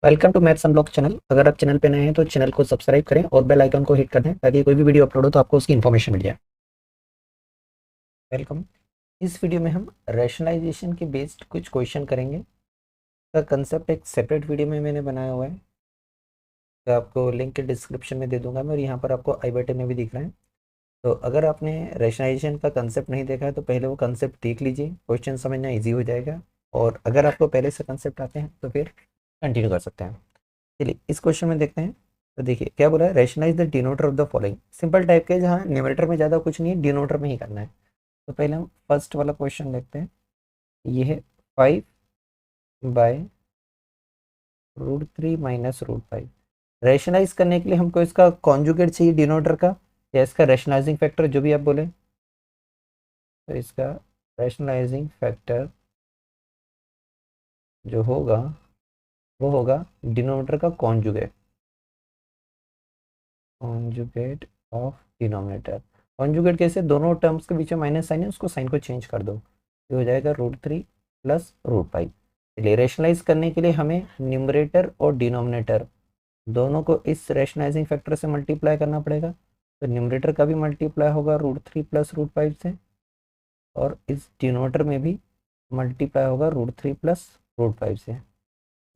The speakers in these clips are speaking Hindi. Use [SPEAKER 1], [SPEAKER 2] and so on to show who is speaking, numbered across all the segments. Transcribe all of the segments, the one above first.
[SPEAKER 1] Welcome to maths unlock channel. अगर आप चैनल पे नए हैं तो चैनल को सब्सक्राइब करें और बेल आइकन को हिट कर दें ताकि कोई भी वीडियो अपलोड हो तो आपको उसकी इन्फॉर्मेशन मिल जाए। वेलकम। इस वीडियो में हम रैशनलाइजेशन के बेस्ड कुछ क्वेश्चन करेंगे। का कंसेप्ट एक सेपरेट वीडियो में मैंने बनाया हुआ है, तो आपको लिंक डिस्क्रिप्शन में दे दूंगा मैं, और यहाँ पर आपको आई बटन में भी दिख रहा है। तो अगर आपने रैशनलाइजेशन का कंसेप्ट नहीं देखा है तो पहले वो कंसेप्ट देख लीजिए, क्वेश्चन समझना ईजी हो जाएगा। और अगर आपको पहले से कंसेप्ट आते हैं तो फिर कंटिन्यू कर सकते हैं। चलिए इस क्वेश्चन में देखते हैं। तो देखिए क्या बोला है, rationalise the denominator of the following. Simple type के, जहाँ न्यूमरेटर में ज़्यादा कुछ नहीं है, डिनोटर में ही करना है। तो पहले हम फर्स्ट वाला क्वेश्चन देखते हैं। ये है 5/√3 - √5। रैशनलाइज करने के लिए हमको इसका कॉन्जुगेट चाहिए डिनोटर का, या इसका रैशनलाइजिंग फैक्टर, जो भी आप बोले। तो इसका रैशनलाइजिंग फैक्टर जो होगा वो होगा डिनोमिनेटर का conjugate, conjugate of denominator. Conjugate कैसे, दोनों टर्म्स के बीच में माइनस साइन है, उसको साइन को चेंज कर दो, ये हो जाएगा √3 + √5। चलिए रैशनलाइज करने के लिए हमें न्यूमरेटर और डिनोमिनेटर दोनों को इस रैशनलाइजिंग फैक्टर से मल्टीप्लाई करना पड़ेगा। तो न्यूमरेटर का भी मल्टीप्लाई होगा √3 + √5 से, और इस डिनोमिनेटर में भी मल्टीप्लाई होगा √3 + √5 से।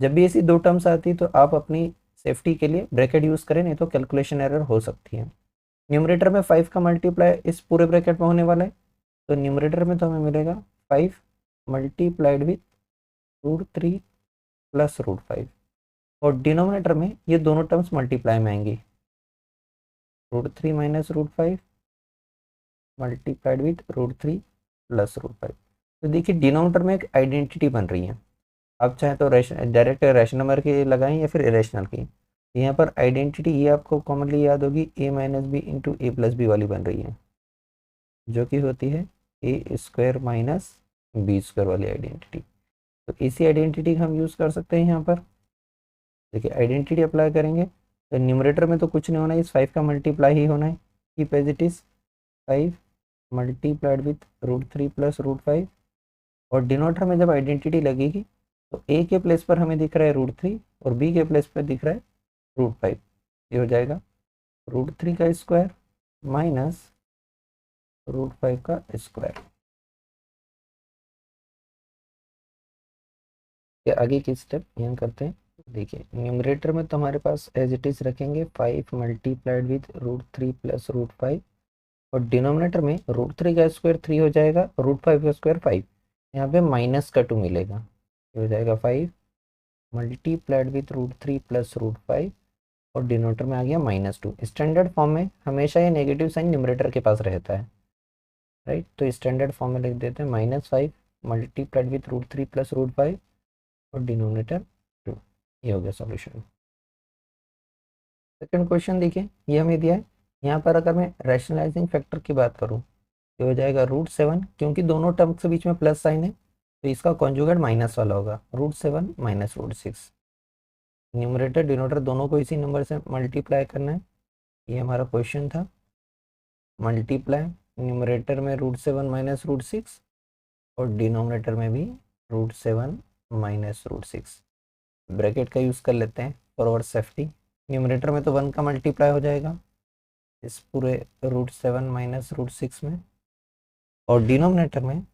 [SPEAKER 1] जब भी ऐसी दो टर्म्स आती है तो आप अपनी सेफ्टी के लिए ब्रैकेट यूज़ करें, नहीं तो कैलकुलेशन एरर हो सकती है। न्यूमरेटर में 5 का मल्टीप्लाई इस पूरे ब्रैकेट में होने वाला है, तो न्यूमरेटर में तो हमें मिलेगा 5 मल्टीप्लाइड विथ √3 + √5, और डिनोमिनेटर में ये दोनों टर्म्स मल्टीप्लाई में आएंगी, √3 - √5 मल्टीप्लाइड विथ √3 + √5। तो देखिए डिनोमिनेटर में एक आइडेंटिटी बन रही है। आप चाहें तो डायरेक्ट रैशनल नंबर की लगाएं या फिर इरेशनल की। यहाँ पर आइडेंटिटी ये आपको कॉमनली याद होगी, a - b × a + b वाली बन रही है, जो कि होती है a² - b² वाली आइडेंटिटी। तो इसी आइडेंटिटी का हम यूज़ कर सकते हैं यहाँ पर। देखिए आइडेंटिटी अप्लाई करेंगे तो न्यूमरेटर में तो कुछ नहीं होना है, इस 5 का मल्टीप्लाई ही होना है। Keep as it is 5 multiplied with √3 + √5, और डिनोटर में जब आइडेंटिटी लगेगी तो ए के प्लेस पर हमें दिख रहा है √3 और बी के प्लेस पर दिख रहा है √5। ये हो जाएगा √3 का स्क्वायर माइनस √5 का स्क्वायर। ये आगे की स्टेप यहाँ करते हैं। देखिए न्यूमरेटर में तो हमारे पास एज इट इज रखेंगे 5 मल्टीप्लाइड विथ √3 + √5, और डिनोमिनेटर में √3 का स्क्वायर 3 हो जाएगा, √5 का स्क्वायर 5। यहाँ पे माइनस का 2 मिलेगा, ये हो जाएगा 5 मल्टीप्लाइड विथ √3 + √5, और डिनोटर में आ गया -2। स्टैंडर्ड फॉर्म में हमेशा ये नेगेटिव साइन न्यूमरेटर के पास रहता है, राइट। तो स्टैंडर्ड फॉर्म में लिख देते हैं -5 मल्टीप्लाइड विथ √3 + √5, और डिनोमिनेटर 2। ये हो गया सॉल्यूशन। सेकंड क्वेश्चन देखिए, ये हमें दिया है। यहाँ पर अगर मैं रैशनलाइजिंग फैक्टर की बात करूँ, ये हो जाएगा √7, क्योंकि दोनों टर्म्स के बीच में प्लस साइन है तो इसका कॉन्जुगेट माइनस वाला होगा, √7 - √6। न्यूमरेटर डिनोटर दोनों को इसी नंबर से मल्टीप्लाई करना है, ये हमारा क्वेश्चन था। मल्टीप्लाई न्यूमरेटर में √7 - √6, और डिनोमिनेटर में भी √7 - √6। ब्रैकेट का यूज़ कर लेते हैं फॉर आवर सेफ्टी। न्यूमरेटर में तो 1 का मल्टीप्लाई हो जाएगा इस पूरे √7 - √6 में, और डिनोमिनेटर में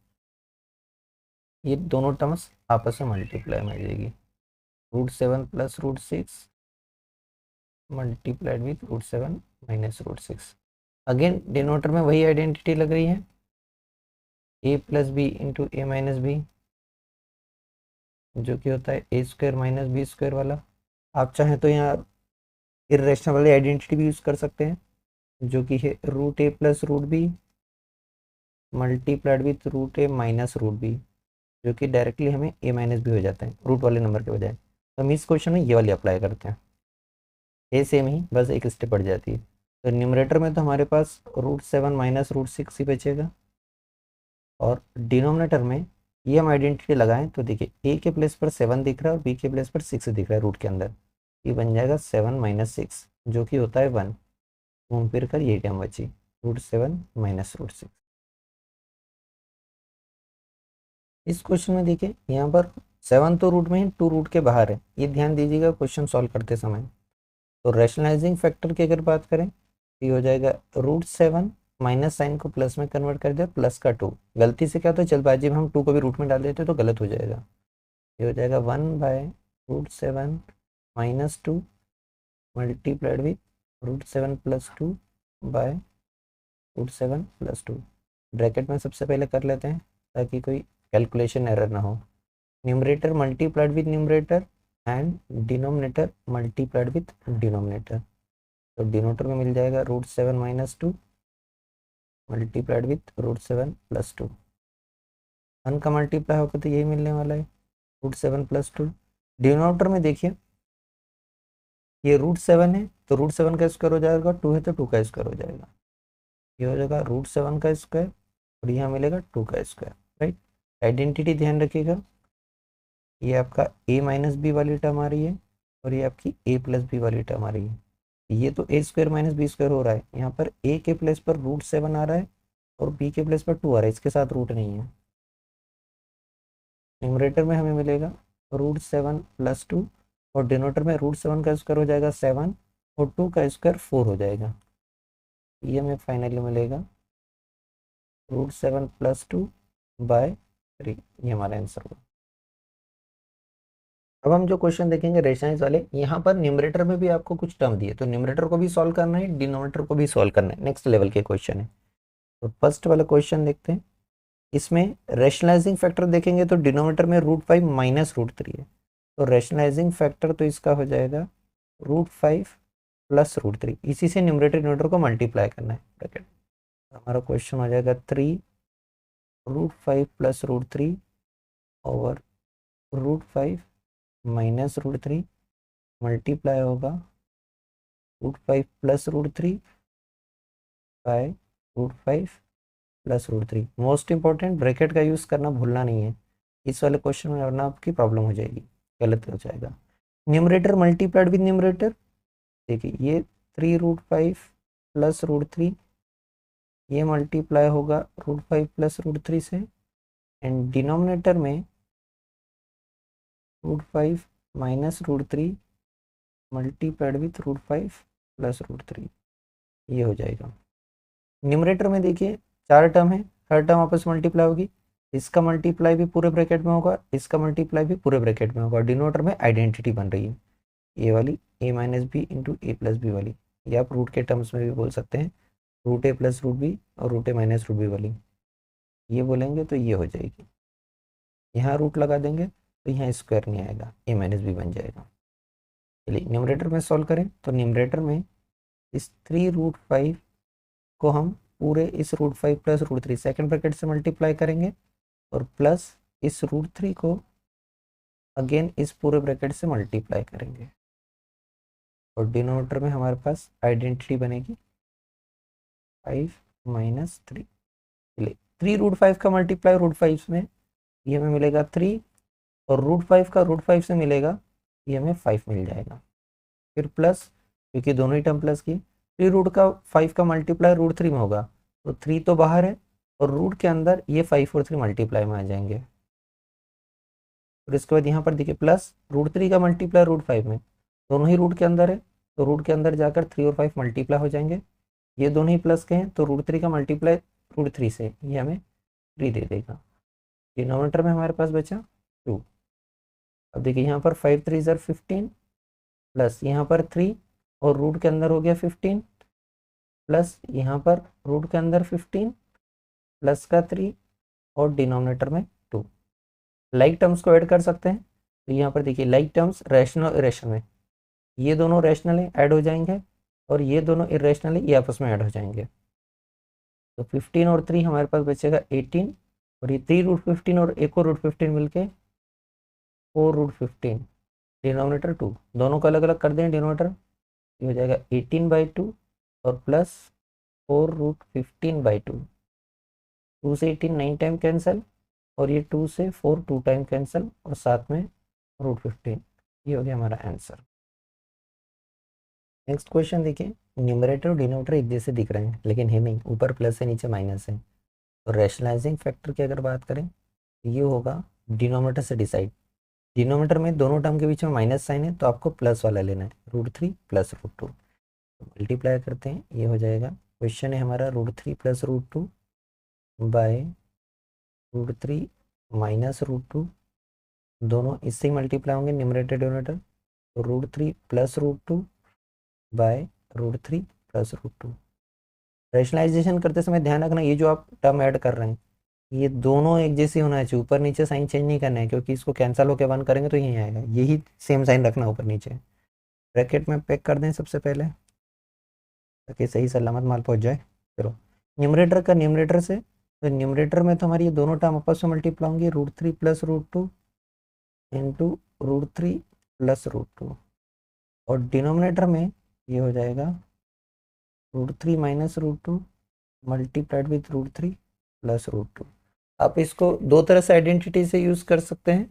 [SPEAKER 1] ये दोनों टर्म्स आपस में मल्टीप्लाई में आ जाएगी, √7 + √6 मल्टीप्लाइड विथ √7 - √6। अगेन डिनोमिनेटर में वही आइडेंटिटी लग रही है, a + b × a - b, जो कि होता है a² - b² वाला। आप चाहें तो यहाँ इरेशनल वाली आइडेंटिटी भी यूज़ कर सकते हैं, जो कि है √a + √b multiplied with √a - √b, जो कि डायरेक्टली हमें a - b हो जाता है रूट वाले नंबर के बजाय। तो हम इस क्वेश्चन में ये वाली अप्लाई करते हैं, ये सेम ही, बस एक स्टेप बढ़ जाती है। तो न्यूमरेटर में तो हमारे पास √7 - √6 ही बचेगा, और डिनोमिनेटर में ये हम आइडेंटिटी लगाएं तो देखिए ए के प्लेस पर 7 दिख रहा है और बी के प्लेस पर 6 दिख रहा है रूट के अंदर। ये बन जाएगा 7 - 6, जो कि होता है 1। घूम फिर कर ये टर्म बची, √7 - √6। इस क्वेश्चन में देखिए यहाँ पर 7 तो रूट में है, 2 रूट के बाहर है, ये ध्यान दीजिएगा क्वेश्चन सॉल्व करते समय। तो रैशनलाइजिंग फैक्टर की अगर बात करें तो ये हो जाएगा √7 माइनस साइन को प्लस में कन्वर्ट कर दिया, प्लस का 2। गलती से क्या होता है जल्दबाजी में हम 2 को भी रूट में डाल देते हैं तो गलत हो जाएगा। ये हो जाएगा 1/√7 minus 2 multiplied with √7 plus 2 by √7 plus 2। Bracket में सबसे पहले कर लेते हैं ताकि कोई कैलकुलेशन एरर ना हो। Numerator multiplied with numerator and denominator multiplied with denominator. तो डिनोमिनेटर में मिल जाएगा √7 माइनस 2 मल्टीप्लाइड विथ √7 प्लस 2। 1 का मल्टीप्लाई होगा तो यही मिलने वाला है √7 प्लस 2। डिनोमिनेटर में देखिए ये √7 है तो √7 का स्क्वायर हो जाएगा, 2 है तो 2 का स्क्वायर हो जाएगा। ये हो जाएगा √7 का स्क्वायर और यहाँ मिलेगा 2 का स्क्वायर, राइट। आइडेंटिटी ध्यान रखिएगा, ये आपका a माइनस बी वाली टर्म आ रही है और ये आपकी a प्लस बी वाली टर्म आ रही है। ये तो a square minus B square हो रहा है, यहाँ पर a के प्लेस पर √7 आ रहा है और b के प्लेस पर 2 आ रहा है, इसके साथ रूट नहीं है। न्यूमरेटर में हमें मिलेगा √7 प्लस 2 और डिनोमिनेटर में √7 का स्क्वायर हो जाएगा 7 और 2 का स्क्वायर 4 हो जाएगा। ये हमें फाइनली मिलेगा √7 प्लस 2 बाय 3। ये हमारा आंसर होगा। अब हम जो क्वेश्चन देखेंगे रेशनलाइज वाले, यहाँ पर न्यूमरेटर में भी आपको कुछ टर्म दिए तो न्यूमरेटर को भी सॉल्व करना है, डिनोमिनेटर को भी सॉल्व करना है, नेक्स्ट लेवल के क्वेश्चन है। तो फर्स्ट वाला क्वेश्चन देखते हैं। इसमें रैशनलाइजिंग फैक्टर देखेंगे तो डिनोमिनेटर में √5 माइनस √3 है, तो रैशनलाइजिंग फैक्टर तो इसका हो जाएगा √5 प्लस √3। इसी से न्यूमरेटर डिनोमिनेटर को मल्टीप्लाई करना है ब्रैकेट। हमारा क्वेश्चन हो जाएगा 3 √5 प्लस √3 ओवर √5 माइनस √3 मल्टीप्लाई होगा √5 plus √3 by √5 plus √3। Most important bracket का यूज़ करना भूलना नहीं है, इस वाले क्वेश्चन में वरना आपकी प्रॉब्लम हो जाएगी, गलत हो जाएगा। न्यूमरेटर मल्टीप्लाइड विद न्यूमरेटर, देखिए ये 3√5 प्लस √3 ये मल्टीप्लाई होगा √5 प्लस √3 से एंड डिनोमिनेटर में √5 माइनस √3 मल्टीप्लाइड विथ √5 प्लस √3, ये हो जाएगा। न्यूमरेटर में देखिए 4 टर्म है, हर टर्म आपस में मल्टीप्लाई होगी, इसका मल्टीप्लाई भी पूरे ब्रैकेट में होगा, इसका मल्टीप्लाई भी पूरे ब्रैकेट में होगा। डिनोमिनेटर में आइडेंटिटी बन रही है ये वाली a minus B into A plus B वाली, ये आप रूट के टर्म्स में भी बोल सकते हैं, √a प्लस √b और √a माइनस √b वाली, ये बोलेंगे तो ये हो जाएगी। यहाँ रूट लगा देंगे तो यहाँ स्क्वायर नहीं आएगा, a माइनस बी बन जाएगा। चलिए न्यूमरेटर में सॉल्व करें तो न्यूमरेटर में इस 3√5 को हम पूरे इस √5 प्लस √3 सेकेंड ब्रैकेट से मल्टीप्लाई करेंगे और प्लस इस √3 को अगेन इस पूरे ब्रैकेट से मल्टीप्लाई करेंगे और डिनोमिनेटर में हमारे पास आइडेंटिटी बनेगी 5 माइनस 3। चलिए 3√5 का मल्टीप्लाई √5 में ये हमें मिलेगा 3 और √5 का √5 से मिलेगा ये हमें 5 मिल जाएगा। फिर प्लस, क्योंकि दोनों ही टर्म प्लस की, 3√5 का मल्टीप्लाई √3 में होगा तो 3 तो बाहर है और रूट के अंदर ये 5 और 3 मल्टीप्लाई में आ जाएंगे। और इसके बाद यहाँ पर देखिए प्लस √3 का मल्टीप्लाई √5 में, दोनों ही रूट के अंदर है तो रूट के अंदर जाकर 3 और 5 मल्टीप्लाई हो जाएंगे, ये दोनों ही प्लस के हैं तो √3 का मल्टीप्लाई √3 से ये हमें 3 दे देगा। डिनोमिनेटर में हमारे पास बचा 2। अब देखिए यहाँ पर 5 3 ज़र 15 प्लस यहाँ पर 3 और रूट के अंदर हो गया 15 प्लस यहाँ पर रूट के अंदर 15 प्लस का 3 और डिनोमिनेटर में 2। लाइक टर्म्स को ऐड कर सकते हैं तो यहाँ पर देखिए लाइक टर्म्स रैशनल इरेशनल में, ये दोनों रैशनल है ऐड हो जाएंगे और ये दोनों इरेशनल है ये आपस में ऐड हो जाएंगे। तो 15 और 3 हमारे पास बचेगा 18 और ये 3√15 और एक और √15 मिलके 4√15, डिनोमिनेटर 2, दोनों को अलग अलग कर दें डिनोमिनेटर, ये हो जाएगा 18/2 और प्लस 4√15/2। 2 से 18 9 टाइम कैंसिल और ये 2 से 4 2 टाइम कैंसिल और साथ में √15, ये हो गया हमारा आंसर। नेक्स्ट क्वेश्चन देखिए, न्यूमरेटर और डिनोमिनेटर एक जैसे दिख रहे हैं लेकिन है नहीं, ऊपर प्लस है नीचे माइनस है। तो रैशनलाइजिंग फैक्टर की अगर बात करें ये होगा डिनोमिनेटर से डिसाइड, डिनोमीटर में दोनों टर्म के बीच में माइनस साइन है तो आपको प्लस वाला लेना है, √3 प्लस √2। मल्टीप्लाई करते हैं, ये हो जाएगा, क्वेश्चन है हमारा √3 प्लस √2 बाय √3 माइनस √2, दोनों इससे ही मल्टीप्लाई होंगे न्यूमरेटर डिनोमीटर, तो √3 प्लस √2 बाय √3 प्लस √2। रैशनलाइजेशन करते समय ध्यान रखना ये जो आप टर्म ऐड कर रहे हैं ये दोनों एक जैसे होना चाहिए, ऊपर नीचे साइन चेंज नहीं करना है क्योंकि इसको कैंसिल होकर 1 करेंगे तो यही आएगा, यही सेम साइन रखना ऊपर नीचे। ब्रैकेट में पैक कर दें सबसे पहले ताकि सही सलामत माल पहुंच जाए। चलो न्यूमरेटर का न्यूमरेटर से, तो न्यूमरेटर में तो हमारी ये दोनों टर्म आपस में मल्टीप्लाई होंगी, √3 प्लस √2 इंटू √3 प्लस √2, और डिनोमिनेटर में ये हो जाएगा √3 माइनस √2 मल्टीप्लाइड विथ √3 प्लस √2। आप इसको दो तरह से आइडेंटिटी से यूज़ कर सकते हैं,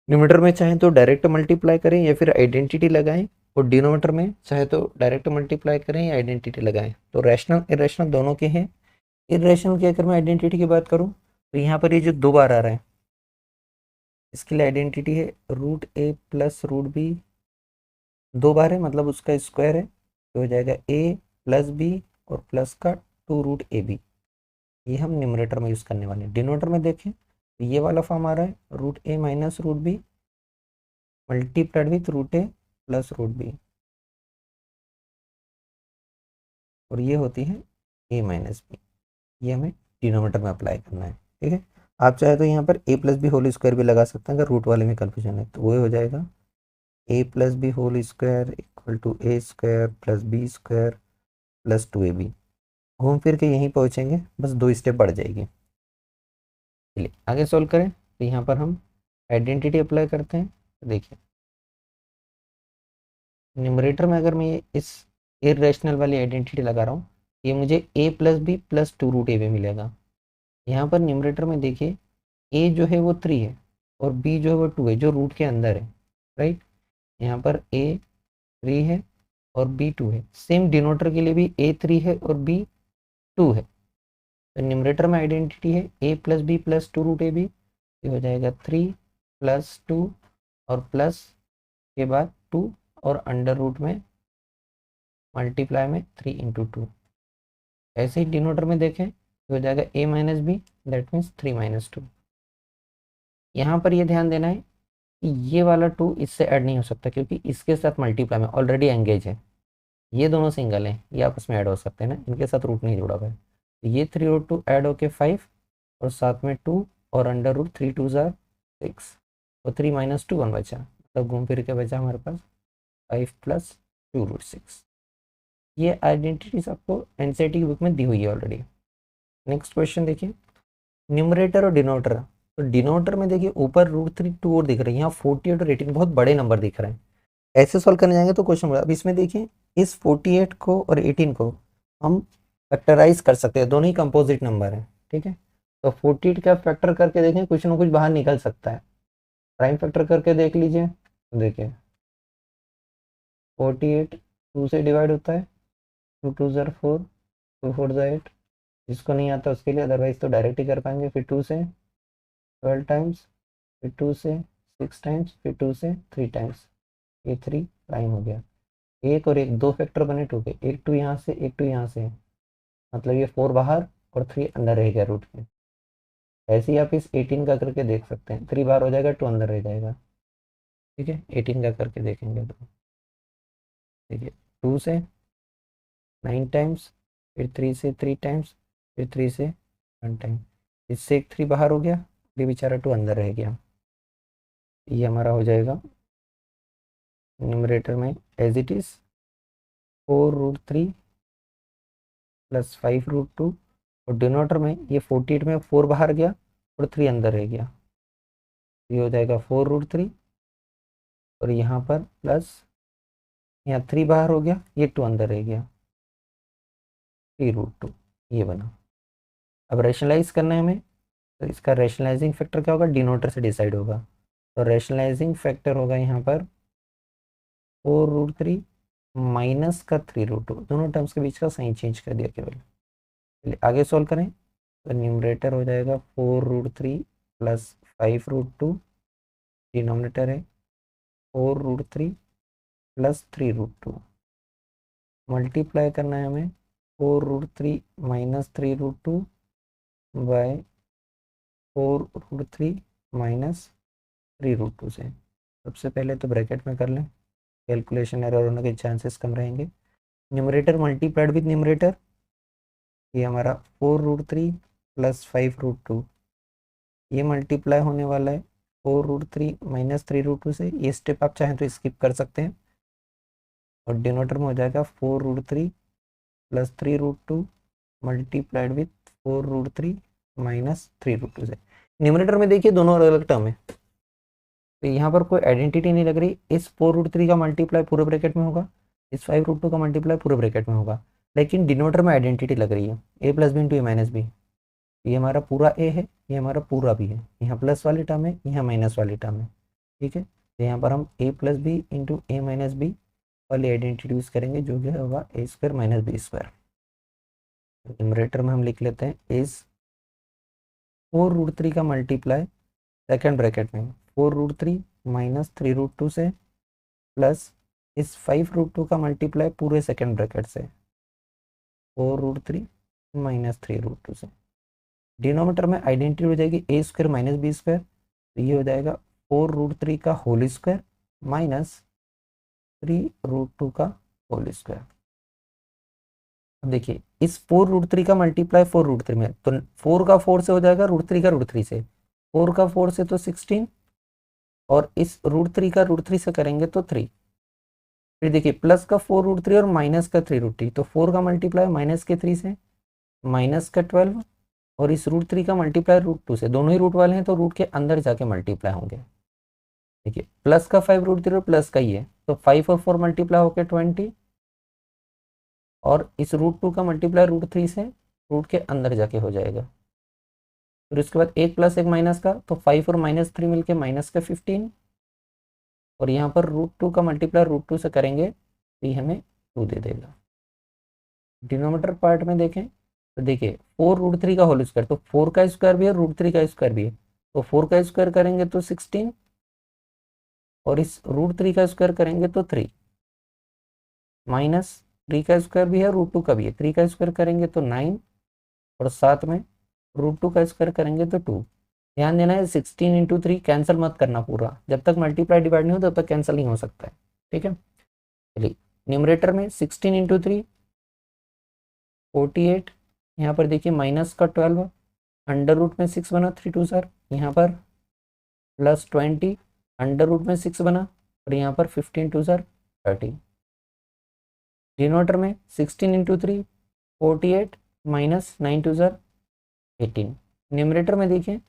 [SPEAKER 1] न्यूमरेटर में चाहे तो डायरेक्ट मल्टीप्लाई करें या फिर आइडेंटिटी लगाएं, और डिनोमिनेटर में चाहे तो डायरेक्ट मल्टीप्लाई करें या आइडेंटिटी लगाएं। तो रैशनल इरेशनल दोनों के हैं। इरेशनल की अगर मैं आइडेंटिटी की बात करूं तो यहाँ पर ये जो 2 बार आ रहा है इसके लिए आइडेंटिटी है √a प्लस √b, 2 बार है मतलब उसका स्क्वायर है, तो हो जाएगा a प्लस b और प्लस का 2√ab। ये हम न्यूमरेटर में यूज़ करने वाले हैं। डिनोमिनेटर में देखें तो ये वाला फॉर्म आ रहा है √a minus √b multiplied with √a plus √b, और ये होती है a माइनस बी। ये हमें डिनोमिनेटर में अप्लाई करना है, ठीक है। आप चाहे तो यहाँ पर a plus B whole square भी लगा सकते हैं अगर रूट वाले में कन्फ्यूजन है, तो वो हो जाएगा a plus B whole square equal to a square plus b square plus 2ab। घूम फिर के यहीं पहुँचेंगे, बस 2 स्टेप बढ़ जाएगी। चलिए आगे सॉल्व करें, तो यहाँ पर हम आइडेंटिटी अप्लाई करते हैं। तो देखिए न्यूमरेटर में अगर मैं इस इरेशनल वाली आइडेंटिटी लगा रहा हूँ, ये मुझे a plus B plus 2√ab मिलेगा। यहाँ पर न्यूमरेटर में देखिए a जो है वो 3 है और b जो है वो 2 है जो रूट के अंदर है, राइट। यहाँ पर a 3 है और b 2 है, सेम डिनोटर के लिए भी a 3 है और b 2 है। तो न्यूमरेटर में आइडेंटिटी है a plus B plus 2√ab, ये हो जाएगा 3 प्लस 2 और प्लस के बाद 2 और अंडर रूट में मल्टीप्लाई में 3 इंटू 2। ऐसे ही डिनोटर में देखें तो हो जाएगा a minus B that means 3 minus 2। यहाँ पर ये ध्यान देना है कि ये वाला 2 इससे ऐड नहीं हो सकता क्योंकि इसके साथ मल्टीप्लाई में ऑलरेडी एंगेज है। ये दोनों सिंगल हैं, ये आपस में ऐड हो सकते हैं ना, इनके साथ रूट नहीं जुड़ा हुआ है। तो ये 3 और 2 ऐड होके 5 और साथ में 2 और अंडर रूट 3 2 ज़ार 6 और 3 माइनस 2 1 बचा, मतलब घूम फिर के बचा हमारे पास 5 प्लस 2√6। ये आइडेंटिटीज आपको एनसीईआरटी की बुक में दी हुई है ऑलरेडी। नेक्स्ट क्वेश्चन देखिए, न्यूमरेटर और डिनोटर। तो डिनोटर में देखिए ऊपर √3 2 और दिख रही है, यहाँ 48 और 18 बहुत बड़े नंबर दिख रहे हैं। ऐसे सॉल्व करने जाएंगे तो क्वेश्चन अब इसमें देखिए इस 48 को और 18 को हम फैक्टराइज कर सकते हैं, दोनों ही कंपोजिट नंबर है, ठीक है। तो 48 का फैक्टर करके देखें कुछ ना कुछ बाहर निकल सकता है। प्राइम फैक्टर करके देख लीजिए, तो देखिए 48 2 से डिवाइड होता है, 2 2 ज़ार 4 2 4 ज़ार 8, जिसको नहीं आता उसके लिए, अदरवाइज तो डायरेक्ट ही कर पाएंगे। फिर 2 से 12 टाइम्स, फिर 2 से 6 टाइम्स, फिर 2 से 3 टाइम्स, ये 3 प्राइम हो गया। एक और एक 2 फैक्टर बने 2 के, एक 2 यहाँ से एक 2 यहाँ से, मतलब ये 4 बाहर और 3 अंदर रह गया रूट के। ऐसे ही आप इस 18 का करके देख सकते हैं, 3 बाहर हो जाएगा 2 अंदर रह जाएगा, ठीक है। 18 का करके देखेंगे तो देखिए 2 से 9 टाइम्स, फिर 3 से 3 टाइम्स, फिर 3 से 1 टाइम, इससे एक 3 बाहर हो गया, ये बेचारा 2 अंदर रह गया। ये हमारा हो जाएगा न्यूमरेटर में एज इट इज़ 4√3 प्लस 5√2, और डिनोटर में ये 48 में 4 बाहर गया और 3 अंदर रह गया, ये हो जाएगा 4√3, और यहाँ पर प्लस यहाँ 3 बाहर हो गया, ये 2 अंदर रह गया, 3√2, ये बना। अब रैशनलाइज करना है हमें, तो इसका रैशनलाइजिंग फैक्टर क्या होगा, डिनोटर से डिसाइड होगा। तो रैशनलाइजिंग फैक्टर होगा यहाँ पर 4√3 माइनस का 3√2, दोनों टर्म्स के बीच का साइन चेंज कर दिया केवल। चलिए आगे सॉल्व करें, तो न्यूमरेटर हो जाएगा 4√3 प्लस 5√2 डिनोमिनेटर है 4√3 प्लस 3√2, मल्टीप्लाई करना है हमें 4√3 माइनस 3√2 बाय 4√3 माइनस 3√2 से। सबसे पहले तो ब्रैकेट में कर लें, कैलकुलेशन एरर होने के चांसेस कम रहेंगे। न्यूमरेटर मल्टीप्लाइड विद न्यूमरेटर, ये हमारा 4√3 प्लस 5√2, ये मल्टीप्लाई होने वाला है 4√3 माइनस 3√2 से। ये स्टेप आप चाहें तो स्किप कर सकते हैं, और डिनोटर में हो जाएगा 4√3 प्लस 3√2 मल्टीप्लाइड विथ 4√3 माइनस 3√2 से। न्यूमरेटर में देखिए दोनों अलग अलग टर्म है, तो यहाँ पर कोई आइडेंटिटी नहीं लग रही। इस 4√3 का मल्टीप्लाई पूरे ब्रैकेट में होगा, इस 5√2 का मल्टीप्लाई पूरे ब्रैकेट में होगा, लेकिन डिनोटर में आइडेंटिटी लग रही है a plus B into A minus B. ये हमारा पूरा a है, ये हमारा पूरा b है, यहाँ प्लस वाली टर्म है, यहाँ माइनस वाली टर्म है, ठीक है। तो यहाँ पर हम a plus B into A minus B वाली आइडेंटिटी यूज करेंगे, जो कि होगा a square minus B square. Numerator में हम लिख लेते हैं इज 4√3 का मल्टीप्लाई सेकेंड ब्रैकेट में 4√3 माइनस 3√2 से, प्लस इस 5√2 का मल्टीप्लाई पूरे सेकेंड ब्रैकेट से 4√3 माइनस 3√2 से। डिनोमीटर में आइडेंटिटी हो जाएगी a square minus B square, तो ये हो जाएगा 4√3 का होल स्क्वायर माइनस 3√2 का होल स्क्वायर। अब देखिए इस 4√3 का मल्टीप्लाई 4√3 में, तो 4 का 4 से हो जाएगा, √3 का √3 से, 4 का 4 से तो 16, और इस √3 का √3 से करेंगे तो 3। फिर देखिए प्लस का 4√3 और माइनस का 3√3, तो 4 का मल्टीप्लाई माइनस के 3 से माइनस का 12, और इस √3 का मल्टीप्लाई √2 से, दोनों ही रूट वाले हैं तो रूट के अंदर जाके मल्टीप्लाई होंगे। देखिए प्लस का 5√3 और प्लस का ये, तो 5 और 4 मल्टीप्लाई होकर 20, और इस √2 का मल्टीप्लाई √3 से रूट के अंदर जाके हो जाएगा। फिर उसके बाद एक प्लस एक माइनस का, तो 5 और माइनस 3 मिलके माइनस का 15, और यहाँ पर √2 का मल्टीप्लाई √2 से करेंगे तो ये हमें 2 दे देगा। डिनोमीटर पार्ट में देखें तो देखिए 4√3 का होल स्क्वायर, तो 4 का स्क्वायर भी है, √3 का स्क्वायर भी है, तो 4 का स्क्वायर करेंगे तो 16, और इस √3 का स्क्वायर करेंगे तो 3, माइनस 3 का स्क्वायर भी है, √2 का भी है, 3 का स्क्वायर करेंगे तो 9, और साथ में √2 का स्क्वायर करेंगे तो 2। ध्यान देना है 16 इंटू 3 कैंसिल मत करना पूरा, जब तक मल्टीप्लाई डिवाइड नहीं हो तब तक कैंसिल नहीं हो सकता है, ठीक है। चलिए न्यूमरेटर में 16 इंटू 3 48, यहाँ पर देखिए माइनस का 12, अंडर रूट में 6 बना, 3 2 सर, यहाँ पर प्लस 20, अंडर रूट में 6 बना, और यहाँ पर 15 2 सर 30। डिनोटर में 16 इंटू 3 48 माइनस 9 2 सर 18। न्यूमरेटर में देखिए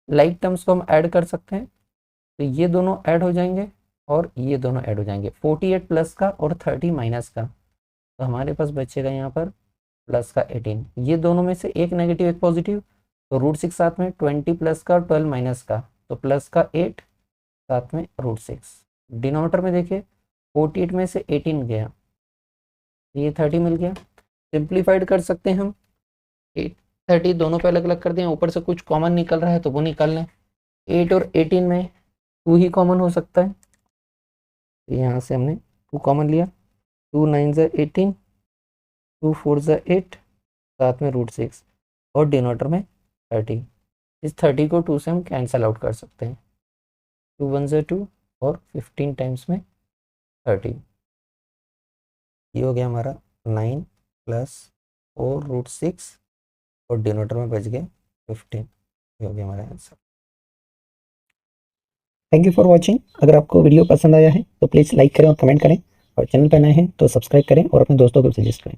[SPEAKER 1] लाइक टर्म्स को हम ऐड कर सकते हैं, तो ये दोनों ऐड हो जाएंगे और ये दोनों ऐड हो जाएंगे, 48 प्लस का और 30 माइनस का, तो हमारे पास बचेगा यहाँ पर प्लस का 18। ये दोनों में से एक नेगेटिव एक पॉजिटिव, तो √6 साथ में 20 प्लस का और 12 माइनस का, तो प्लस का 8 साथ में √6। डिनोमीटर में देखिए 48 में से 18 गया, ये 30 मिल गया। सिंप्लीफाइड कर सकते हैं हम, 30 दोनों पे अलग अलग कर दें, ऊपर से कुछ कॉमन निकल रहा है तो वो निकाल लें। 8 और 18 में 2 ही कॉमन हो सकता है, तो यहाँ से हमने 2 कॉमन लिया, 2 9 ज़ा 18, 2 4 ज़ा 8, साथ में √6, और डिनोटर में 30। इस 30 को 2 से हम कैंसिल आउट कर सकते हैं, 2 1 ज़ा 2, और 15 टाइम्स में 30, ये हो गया हमारा 9 प्लस 4√6, और डिनोटर में बच गए 15, ये हो गया हमारा answer. Thank you for watching. अगर आपको वीडियो पसंद आया है तो प्लीज़ लाइक करें और कमेंट करें, और चैनल पर नए हैं तो सब्सक्राइब करें और अपने दोस्तों को सजेस्ट करें।